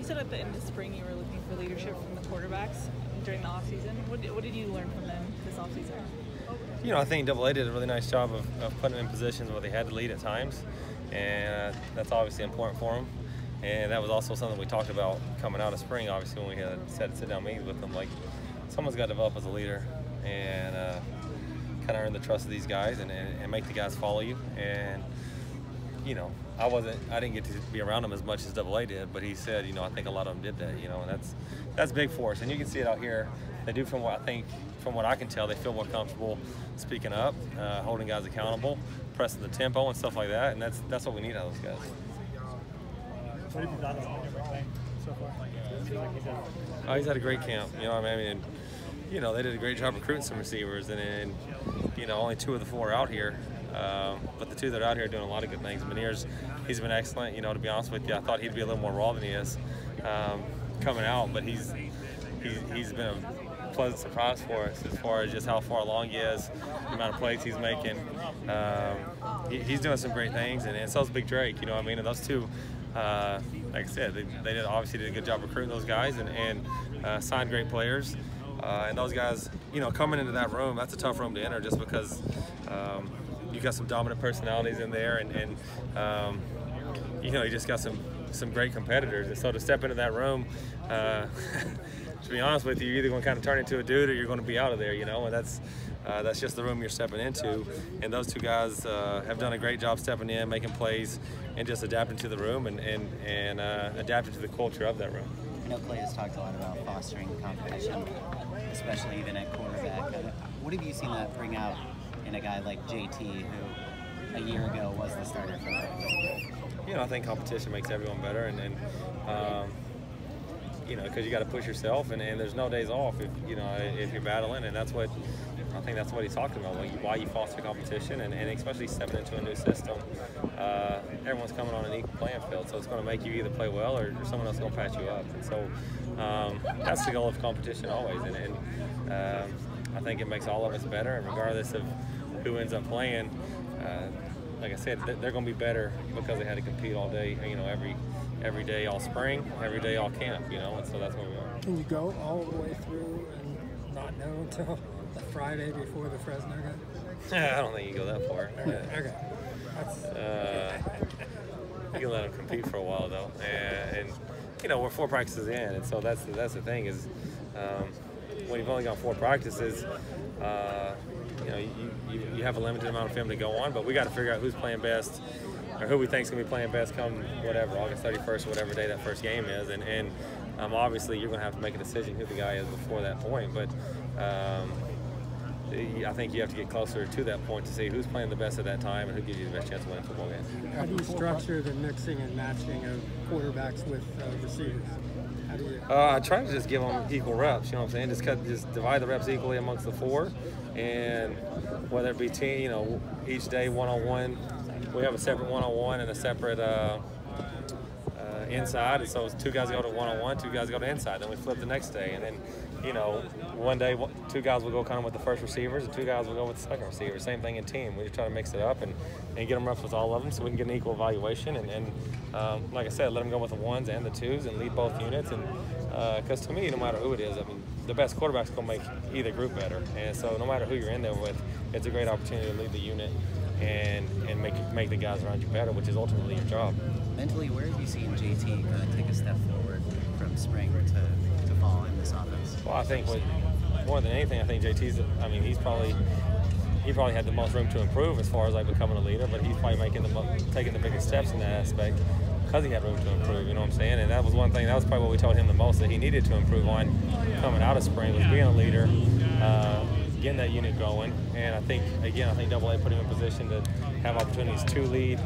said at the end of spring you were looking for leadership from the quarterbacks during the offseason. What did you learn from them this offseason? You know, I think AA did a really nice job of putting them in positions where they had to lead at times, and that's obviously important for them. And that was also something we talked about coming out of spring, obviously, when we had sit-down meetings with them. Like, someone's got to develop as a leader and kind of earn the trust of these guys and make the guys follow you. And, you know, I didn't get to be around them as much as AA did, but he said, you know, I think a lot of them did that, you know, and that's big for us. And you can see it out here. They do, from what I can tell, they feel more comfortable speaking up, holding guys accountable, pressing the tempo and stuff like that. And that's what we need out of those guys. What have you thought of him so far? Oh, he's had a great camp. You know what I mean? And, you know, they did a great job recruiting some receivers, and you know, only 2 of the 4 are out here. But the 2 that are out here are doing a lot of good things. Meneer's, he's been excellent. You know, to be honest with you, I thought he'd be a little more raw than he is coming out, but he's been a pleasant surprise for us as far as just how far along he is, the amount of plays he's making. He's doing some great things, and so is Big Drake. You know what I mean? And those 2. Like I said, they obviously did a good job recruiting those guys and signed great players. And those guys, you know, coming into that room, that's a tough room to enter just because you got some dominant personalities in there, and you know, you just got some great competitors. And so to step into that room, to be honest with you, you're either going to kind of turn into a dude or you're going to be out of there, you know, and that's just the room you're stepping into. And those 2 guys have done a great job stepping in, making plays, and just adapting to the room and adapting to the culture of that room. I know Clay has talked a lot about fostering competition, especially even at quarterback. What have you seen that bring out in a guy like JT, who a year ago was the starter for them? You know, I think competition makes everyone better, and you know, because you got to push yourself, and there's no days off if you're battling, and that's what I think that's what he talked about, like why you foster competition, and especially stepping into a new system. Everyone's coming on an equal playing field, so it's going to make you either play well or someone else is going to pass you up. And so that's the goal of competition always, and I think it makes all of us better, and regardless of who ends up playing, like I said, they're going to be better because they had to compete all day, you know, every day all spring, every day all camp, you know, and so that's where we are. Can you go all the way through and not know until the Friday before the Fresno game? I don't think you go that far. Okay. You can let them compete for a while though, and you know, we're 4 practices in, and so that's the thing is when you've only got 4 practices, you know, you have a limited amount of film to go on, but we got to figure out who's playing best, or who we think is going to be playing best come whatever, August 31st, whatever day that first game is, and obviously you're going to have to make a decision who the guy is before that point, but I think you have to get closer to that point to see who's playing the best at that time and who gives you the best chance to win a football game. How do you structure the mixing and matching of quarterbacks with receivers? How do you? I try to just give them equal reps. You know what I'm saying? Just divide the reps equally amongst the 4, and whether it be team, you know, each day one-on-one, we have a separate one-on-one and a separate inside, and so 2 guys go to one-on-one, 2 guys go to inside, then we flip the next day, and then, you know, one day 2 guys will go kind of with the first receivers and 2 guys will go with the second receiver. Same thing in team. We just try to mix it up and get them reps with all of them so we can get an equal evaluation, and like I said, let them go with the 1s and the 2s and lead both units, and because to me, no matter who it is, I mean, the best quarterback's going to make either group better, and so no matter who you're in there with, it's a great opportunity to lead the unit and make the guys around you better, which is ultimately your job. Mentally, where have you seen JT kind of take a step forward from spring to fall in this offense? Well, I think more than anything, I think JT's, I mean, he probably had the most room to improve as far as like becoming a leader, but he's probably taking the biggest steps in that aspect because he had room to improve, you know what I'm saying? And that was one thing, that was probably what we told him the most that he needed to improve on coming out of spring, was being a leader, getting that unit going. And I think AA put him in position to have opportunities to lead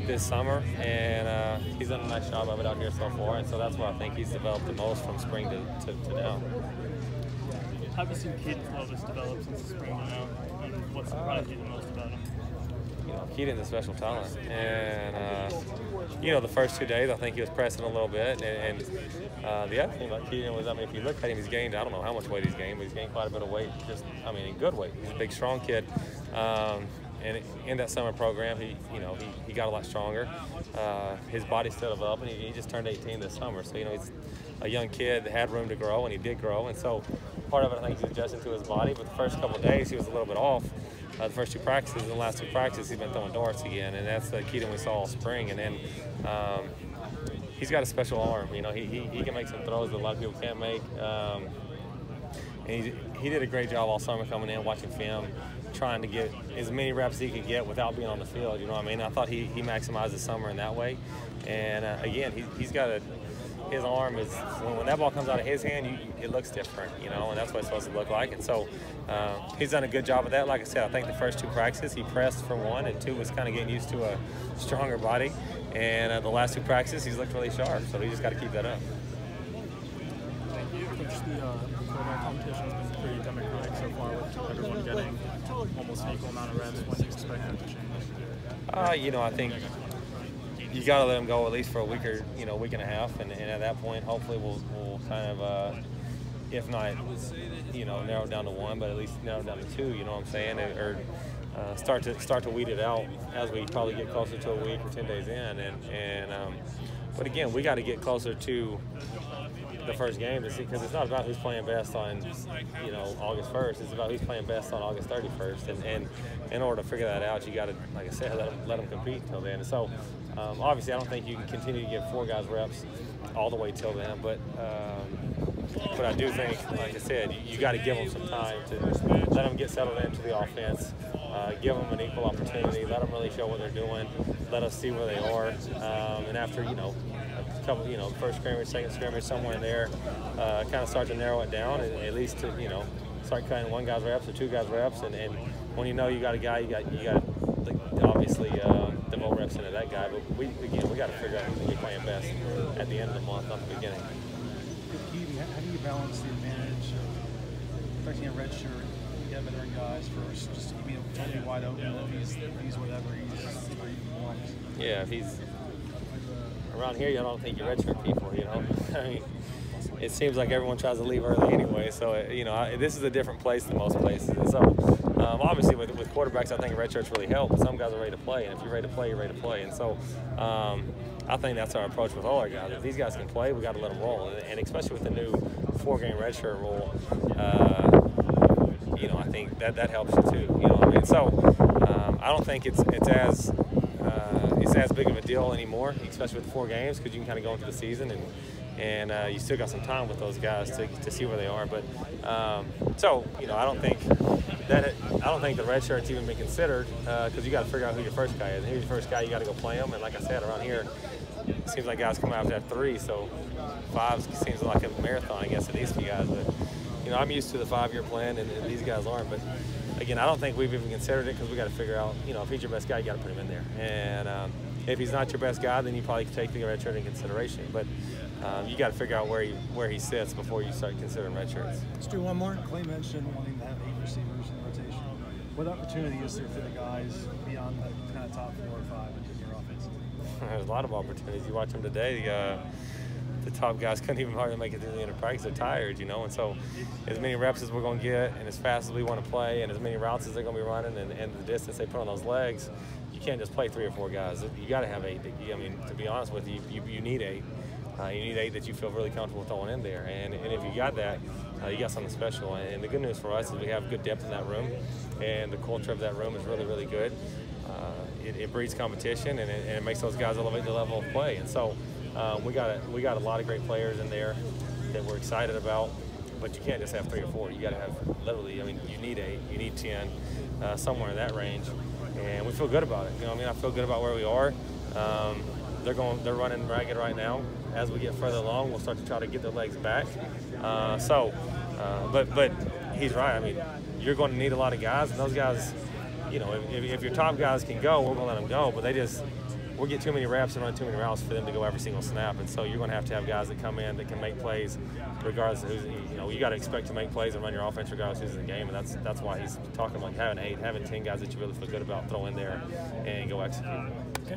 this summer, and he's done a nice job of it out here so far, and so that's where I think he's developed the most from spring to now. How have you seen Keaton Clovis develop since the spring to now, and what surprised you the most about him? You know, Keaton's a special talent, and you know, the first 2 days I think he was pressing a little bit, and the other thing about Keaton was, I mean, if you look at him, he's gained, I don't know how much weight he's gained, but he's gained quite a bit of weight, just, I mean, good weight. He's a big, strong kid. in that summer program, he got a lot stronger. His body still developed, and he just turned 18 this summer. So he's a young kid that had room to grow, and he did grow. And so part of it, I think, he's adjusting to his body. But the first couple of days, he was a little bit off. The first 2 practices, and the last 2 practices, he's been throwing darts again, and that's the key that we saw all spring. And then he's got a special arm. He can make some throws that a lot of people can't make. And he did a great job all summer coming in, watching film, trying to get as many reps as he could get without being on the field. You know what I mean? I thought he maximized the summer in that way. And again, he's got his arm is, when that ball comes out of his hand, it looks different, and that's what it's supposed to look like. And so he's done a good job of that. Like I said, I think the first 2 practices he pressed for 1, and 2 was kind of getting used to a stronger body. And the last 2 practices he's looked really sharp. So he just got to keep that up. Coach, the quarterback competition has been pretty democratic so far, with everyone getting almost an equal amount of reps. When do you expect that to change? I think you got to let him go at least for a week or week and a half, and at that point, hopefully we'll kind of, if not, narrow it down to 1, but at least narrow it down to 2. You know what I'm saying? Or start to weed it out as we probably get closer to a week or 10 days in, but again, we got to get closer to the first game to see, because it's not about who's playing best on August 1st. It's about who's playing best on August 31st, and in order to figure that out, you got to, like I said, let them compete until then. And so obviously I don't think you can continue to give 4 guys reps all the way till then, but I do think, like I said, you got to give them some time to let them get settled into the offense, give them an equal opportunity, let them really show what they're doing, let us see where they are, and after a couple, first scrimmage, second scrimmage, somewhere in there, kind of start to narrow it down, and at least to start cutting 1 guy's reps or 2 guys reps, and when you got a guy, you got obviously devote reps into that guy, but we got to figure out who's going to be playing best at the end of the month, not the beginning. How do you balance the advantage of protecting a red shirt, you get veteran guys first, just to keep him totally wide open, if he's whatever he wants? Yeah, if he's around here, I don't think you redshirt people, I mean, it seems like everyone tries to leave early anyway, so, this is a different place than most places. And so, obviously, with quarterbacks, I think redshirts really help, but some guys are ready to play, and if you're ready to play, you're ready to play. And so, I think that's our approach with all our guys. If these guys can play, we got to let them roll, and especially with the new 4-game redshirt rule, I think that helps you too. You know what I mean? So, I don't think it's as big of a deal anymore, especially with 4 games, because you can kind of go into the season and you still got some time with those guys to see where they are. But I don't think the red shirt's even been considered, because you got to figure out who your first guy is. And who's your first guy, you got to go play him. And like I said, around here, it seems like guys come out after 3, so 5 seems like a marathon, I guess, at least for guys. But I'm used to the 5-year plan, and these guys aren't. But again, I don't think we've even considered it, because we got to figure out, if he's your best guy, you got to put him in there. And if he's not your best guy, then you probably take the red shirt in consideration. But you got to figure out where he sits before you start considering red shirts. Let's do one more. Clay mentioned wanting to have 8 receivers in rotation. What opportunity is there for the guys beyond the kind of top 4 or 5 in your offense? There's a lot of opportunities. You watch them today. The top guys couldn't even hardly make it through the end of practice. They're tired, and so as many reps as we're going to get, and as fast as we want to play, and as many routes as they're going to be running, and the distance they put on those legs, you can't just play 3 or 4 guys. You got to have 8. To be honest with you, you need 8. You need 8 that you feel really comfortable throwing in there, and if you got that, you got something special. And the good news for us is we have good depth in that room, and the culture of that room is really, really good. It breeds competition, and it makes those guys elevate the level of play. And so we got a lot of great players in there that we're excited about, but you can't just have 3 or 4. You got to have literally. You need 8, you need 10, somewhere in that range, and we feel good about it. I feel good about where we are. They're running ragged right now. As we get further along, we'll start to try to get their legs back. But he's right. You're going to need a lot of guys, and those guys, if your top guys can go, we're going to let them go. But we'll get too many reps and run too many routes for them to go every single snap. And so you're going to have guys that come in that can make plays regardless of who's, you got to expect to make plays and run your offense regardless of who's in the game. And that's why he's talking about having 8, having 10 guys that you really feel good about, throw in there and go execute. Okay.